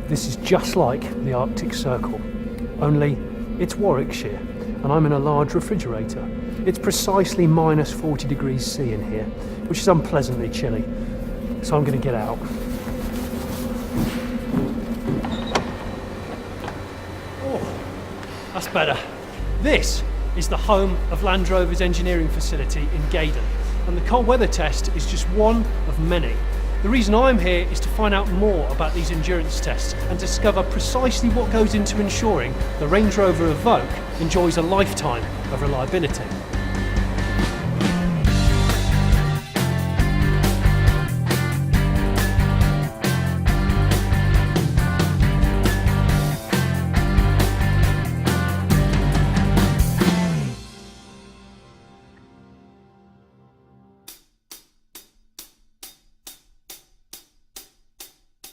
This is just like the Arctic Circle, only it's Warwickshire and I'm in a large refrigerator. It's precisely minus 40 degrees C in here, which is unpleasantly chilly, so I'm going to get out. Oh, that's better. This is the home of Land Rover's engineering facility in Gaydon, and the cold weather test is just one of many. The reason I'm here is to find out more about these endurance tests and discover precisely what goes into ensuring the Range Rover Evoque enjoys a lifetime of reliability.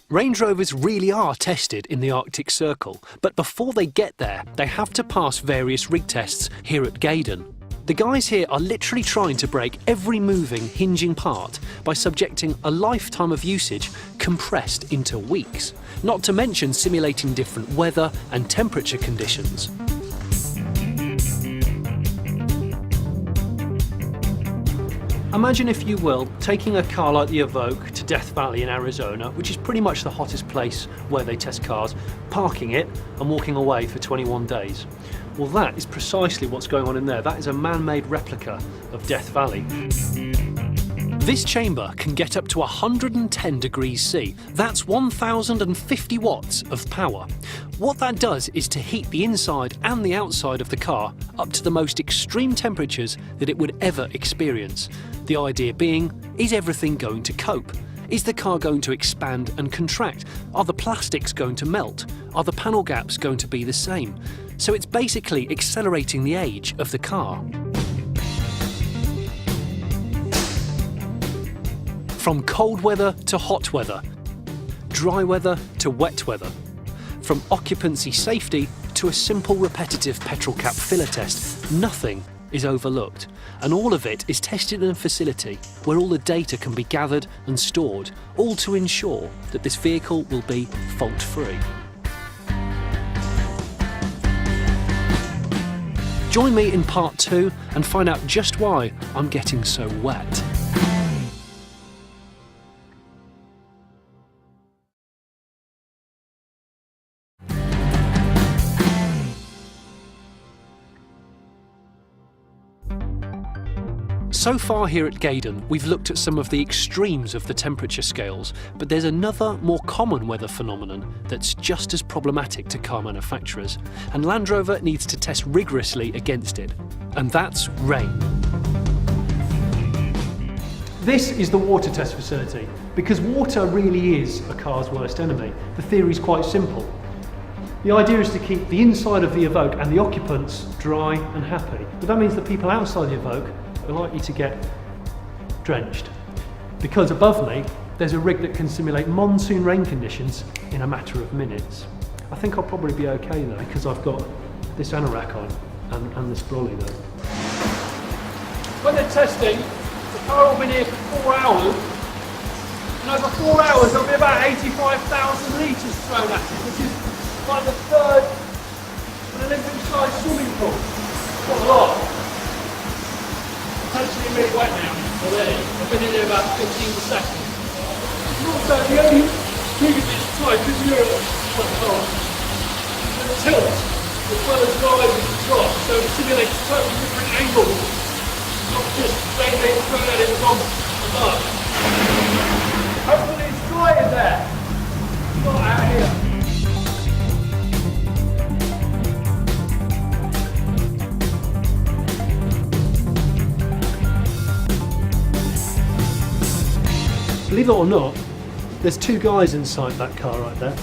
Range Rovers really are tested in the Arctic Circle, but before they get there, they have to pass various rig tests here at Gaydon. The guys here are literally trying to break every moving, hinging part by subjecting a lifetime of usage compressed into weeks, not to mention simulating different weather and temperature conditions. Imagine, if you will, taking a car like the Evoque to Death Valley in Arizona, which is pretty much the hottest place where they test cars, parking it and walking away for 21 days. Well, that is precisely what's going on in there. That is a man-made replica of Death Valley. This chamber can get up to 110 degrees C. That's 1050 watts of power. What that does is to heat the inside and the outside of the car up to the most extreme temperatures that it would ever experience. The idea being, is everything going to cope? Is the car going to expand and contract? Are the plastics going to melt? Are the panel gaps going to be the same? So it's basically accelerating the age of the car. From cold weather to hot weather, dry weather to wet weather, from occupancy safety to a simple repetitive petrol cap filler test, nothing is overlooked. And all of it is tested in a facility where all the data can be gathered and stored, all to ensure that this vehicle will be fault-free. Join me in part 2 and find out just why I'm getting so wet. So far here at Gaydon, we've looked at some of the extremes of the temperature scales, but there's another, more common weather phenomenon that's just as problematic to car manufacturers, and Land Rover needs to test rigorously against it, and that's rain. This is the water test facility, because water really is a car's worst enemy. The theory is quite simple. The idea is to keep the inside of the Evoque and the occupants dry and happy, but that means the people outside the Evoque are likely to get drenched, because above me there's a rig that can simulate monsoon rain conditions in a matter of minutes. I think I'll probably be okay though, because I've got this anorak on and this brolly though. When they're testing, the car will be here for 4 hours, and over 4 hours there'll be about 85,000 litres thrown at it, which is like the third of an Olympic-sized swimming pool. Not a lot. It's actually really wet now already. I've been in there about 15 seconds. Also, the only thing of this type is Europe quite hard. And it tilts as well as rise and drop, so it simulates totally different angles. Not just rain being thrown at it from above. Hopefully it's dry in there. Not out here. Believe it or not, there's 2 guys inside that car right there.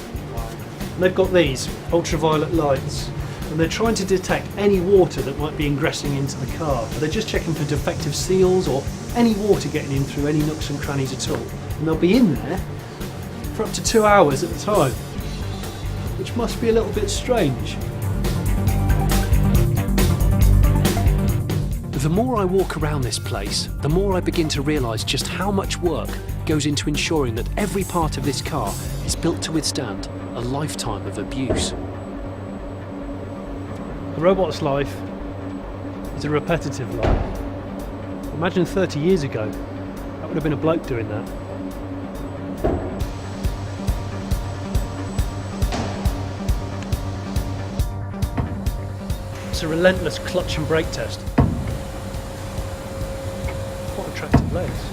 And they've got these ultraviolet lights, and they're trying to detect any water that might be ingressing into the car. They're just checking for defective seals or any water getting in through any nooks and crannies at all. And they'll be in there for up to 2 hours at a time, which must be a little bit strange. The more I walk around this place, the more I begin to realise just how much work goes into ensuring that every part of this car is built to withstand a lifetime of abuse. The robot's life is a repetitive life. Imagine 30 years ago, that would have been a bloke doing that. It's a relentless clutch and brake test. What attractive legs.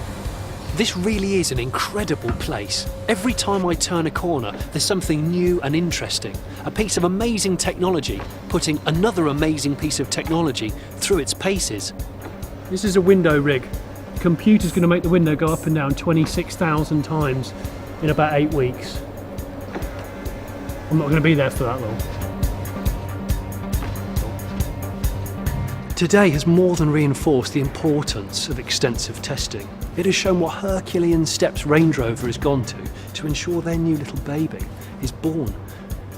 This really is an incredible place. Every time I turn a corner, there's something new and interesting. A piece of amazing technology putting another amazing piece of technology through its paces. This is a window rig. The computer's going to make the window go up and down 26,000 times in about 8 weeks. I'm not going to be there for that long. Today has more than reinforced the importance of extensive testing. It has shown what Herculean steps Range Rover has gone to ensure their new little baby is born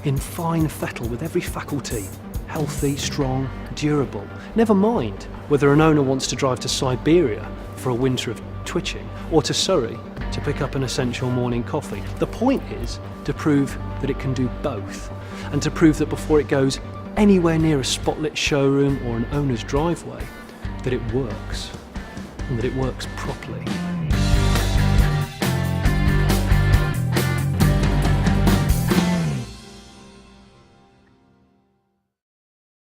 in fine fettle with every faculty, healthy, strong, durable. Never mind whether an owner wants to drive to Siberia for a winter of twitching or to Surrey to pick up an essential morning coffee. The point is to prove that it can do both, and to prove that before it goes anywhere near a spotlit showroom or an owner's driveway, that it works, and that it works properly.